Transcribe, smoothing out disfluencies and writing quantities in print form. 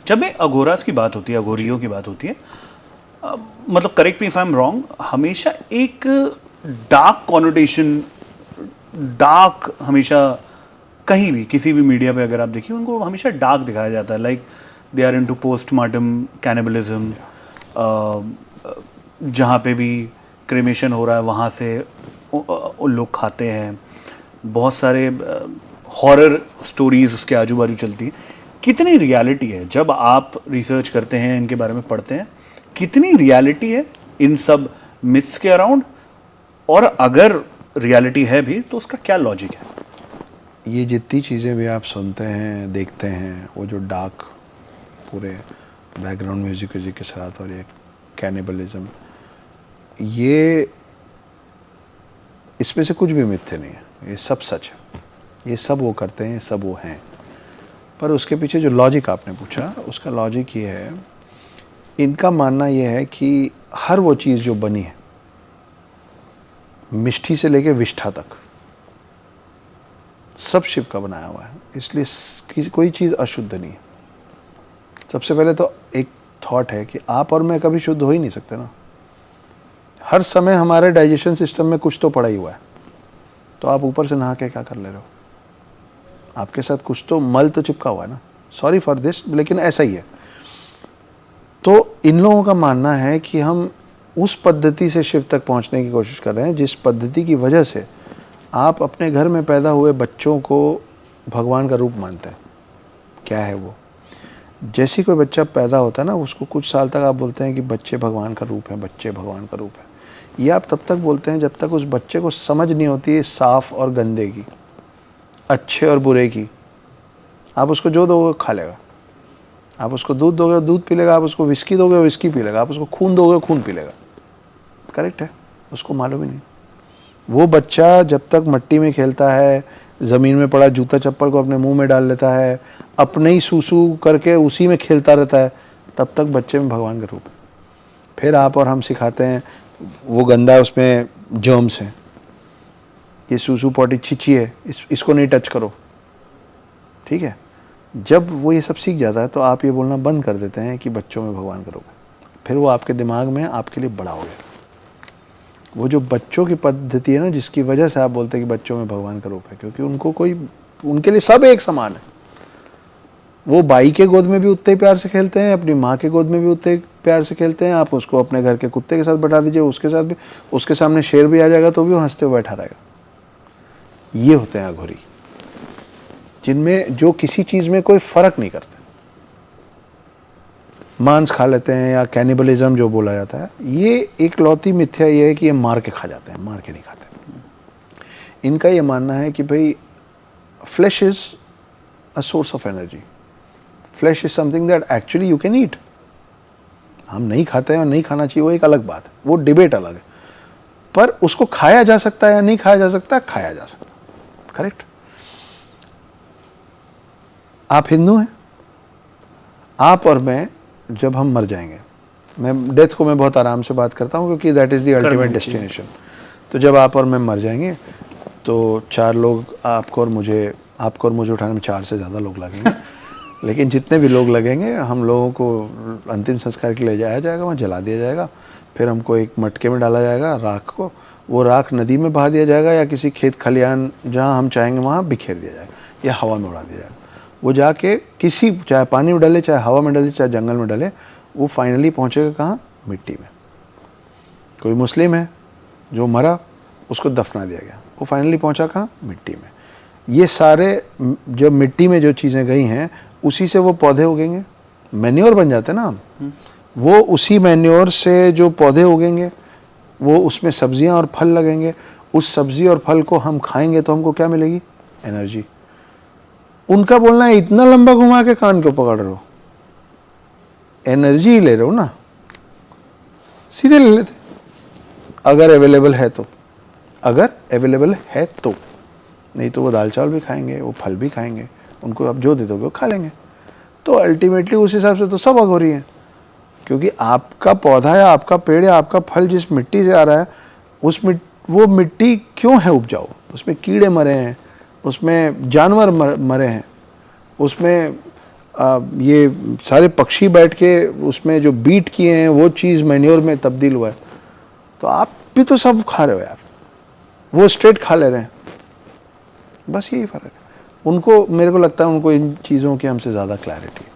जब भी अघोरास की बात होती है, अघोरियों की बात होती है, मतलब correct me if I am wrong, हमेशा एक डार्क कॉनोटेशन, डार्क हमेशा कहीं भी किसी भी मीडिया पे अगर आप देखिए उनको हमेशा डार्क दिखाया जाता है, like they are into postmortem cannibalism, जहाँ पे भी क्रेमेशन हो रहा है वहाँ से लोग खाते हैं, बहुत सारे हॉरर स्टोरीज उसके आजू बाजू चलती हैं। कितनी रियलिटी है जब आप रिसर्च करते हैं, इनके बारे में पढ़ते हैं, कितनी रियलिटी है इन सब मिथ्स के अराउंड, और अगर रियलिटी है भी तो उसका क्या लॉजिक है? ये जितनी चीज़ें भी आप सुनते हैं, देखते हैं, वो जो डार्क पूरे बैकग्राउंड म्यूजिक के साथ, और ये कैनिबलिज्म, ये इसमें से कुछ भी मिथ्या नहीं है, ये सब सच है। ये सब वो करते हैं, सब वो हैं। पर उसके पीछे जो लॉजिक आपने पूछा, उसका लॉजिक ये है, इनका मानना ये है कि हर वो चीज़ जो बनी है, मिष्ठी से लेके विष्ठा तक, सब शिव का बनाया हुआ है, इसलिए कोई चीज़ अशुद्ध नहीं है। सबसे पहले तो एक थॉट है कि आप और मैं कभी शुद्ध हो ही नहीं सकते ना। हर समय हमारे डाइजेशन सिस्टम में कुछ तो पड़ा ही हुआ है, तो आप ऊपर से नहा के क्या कर ले रहे हो? आपके साथ कुछ तो मल तो चिपका हुआ है ना। सॉरी फॉर दिस, लेकिन ऐसा ही है। तो इन लोगों का मानना है कि हम उस पद्धति से शिव तक पहुंचने की कोशिश कर रहे हैं जिस पद्धति की वजह से आप अपने घर में पैदा हुए बच्चों को भगवान का रूप मानते हैं। क्या है वो? जैसे कोई बच्चा पैदा होता है ना, उसको कुछ साल तक आप बोलते हैं कि बच्चे भगवान का रूप है, बच्चे भगवान का रूप है। ये आप तब तक बोलते हैं जब तक उस बच्चे को समझ नहीं होती है साफ और गंदे की, अच्छे और बुरे की। आप उसको जो दोगे खा लेगा, आप उसको दूध दोगे दूध पी लेगा, आप उसको विस्की दोगे विस्की पी लेगा, आप उसको खून दोगे खून पी लेगा। करेक्ट है, उसको मालूम ही नहीं। वो बच्चा जब तक मिट्टी में खेलता है, ज़मीन में पड़ा जूता चप्पल को अपने मुंह में डाल लेता है, अपने ही सूसू करके उसी में खेलता रहता है, तब तक बच्चे में भगवान का रूप है। फिर आप और हम सिखाते हैं वो गंदा, उसमें जर्म्स हैं, ये सूसू पॉटी छिची है, इसको नहीं टच करो। ठीक है, जब वो ये सब सीख जाता है तो आप ये बोलना बंद कर देते हैं कि बच्चों में भगवान का रूप है। फिर वो आपके दिमाग में आपके लिए बड़ा हो गया। वो जो बच्चों की पद्धति है ना, जिसकी वजह से आप बोलते हैं कि बच्चों में भगवान का रूप है, क्योंकि उनके लिए सब एक समान है। वो बाई के गोद में भी उतने ही प्यार से खेलते हैं, अपनी माँ के गोद में भी उतने प्यार से खेलते हैं। आप उसको अपने घर के कुत्ते के साथ बैठा दीजिए, उसके साथ भी, उसके सामने शेर भी आ जाएगा तो भी वो हंसते हुए बैठा रहेगा। ये होते हैं अघोरी, जिनमें जो किसी चीज में कोई फर्क नहीं करते। मांस खा लेते हैं या कैनिबलिज्म जो बोला जाता है, ये एक लौती मिथ्या ये है कि ये मार के खा जाते हैं, मार के नहीं खाते। इनका ये मानना है कि भाई flash is a source of energy, flash is something that actually you can eat. हम नहीं खाते हैं और नहीं खाना चाहिए, वो एक अलग बात है, वो डिबेट अलग है। पर उसको खाया जा सकता है या नहीं खाया जा सकता? खाया जा सकता है। करेक्ट। आप हिंदू हैं, आप और मैं जब हम मर जाएंगे, मैं डेथ को मैं बहुत आराम से बात करता हूँ क्योंकि that is the ultimate destination. तो जब आप और मैं मर जाएंगे तो चार लोग आपको और मुझे उठाने में 4 से ज़्यादा लोग लगेंगे लेकिन जितने भी लोग लगेंगे, हम लोगों को अंतिम संस्कार के लिए जाया जाएगा, वहाँ जला दिया जाएगा। फिर हमको एक मटके में डाला जाएगा, राख को, वो राख नदी में बहा दिया जाएगा या किसी खेत खलिहान जहाँ हम चाहेंगे वहाँ बिखेर दिया जाएगा या हवा में उड़ा दिया जाएगा। वो जाके किसी, चाहे पानी में डाले, चाहे हवा में डाले, चाहे जंगल में डाले, वो फाइनली पहुँचेगा कहाँ? मिट्टी में। कोई मुस्लिम है जो मरा, उसको दफना दिया गया, वो फाइनली पहुँचा कहाँ? मिट्टी में। ये सारे जब मिट्टी में जो चीज़ें गई हैं, उसी से वो पौधे उगेंगे, मैन्योर बन जाते हैं ना हम। वो उसी मैन्योर से जो पौधे उगेंगे, वो उसमें सब्जियां और फल लगेंगे। उस सब्जी और फल को हम खाएंगे तो हमको क्या मिलेगी? एनर्जी। उनका बोलना है इतना लंबा घुमा के कान क्यों पकड़ रहे हो? एनर्जी ले रहे हो ना, सीधे ले लेते अगर अवेलेबल है तो। अगर अवेलेबल है तो, नहीं तो वो दाल चावल भी खाएंगे, वो फल भी खाएंगे, उनको आप जो दे दोगे वो खा लेंगे। तो अल्टीमेटली उस हिसाब से तो सब अघोरी हैं, क्योंकि आपका पौधा या आपका पेड़ या आपका फल जिस मिट्टी से आ रहा है, वो मिट्टी क्यों है उपजाऊ? उसमें कीड़े मरे हैं, उसमें जानवर मरे हैं, उसमें ये सारे पक्षी बैठ के उसमें जो बीट किए हैं वो चीज़ मैन्योर में तब्दील हुआ है, तो आप भी तो सब खा रहे हो यार, वो स्ट्रेट खा ले रहे हैं, बस यही फ़र्क है। उनको, मेरे को लगता है उनको इन चीज़ों की हमसे ज़्यादा क्लैरिटी है।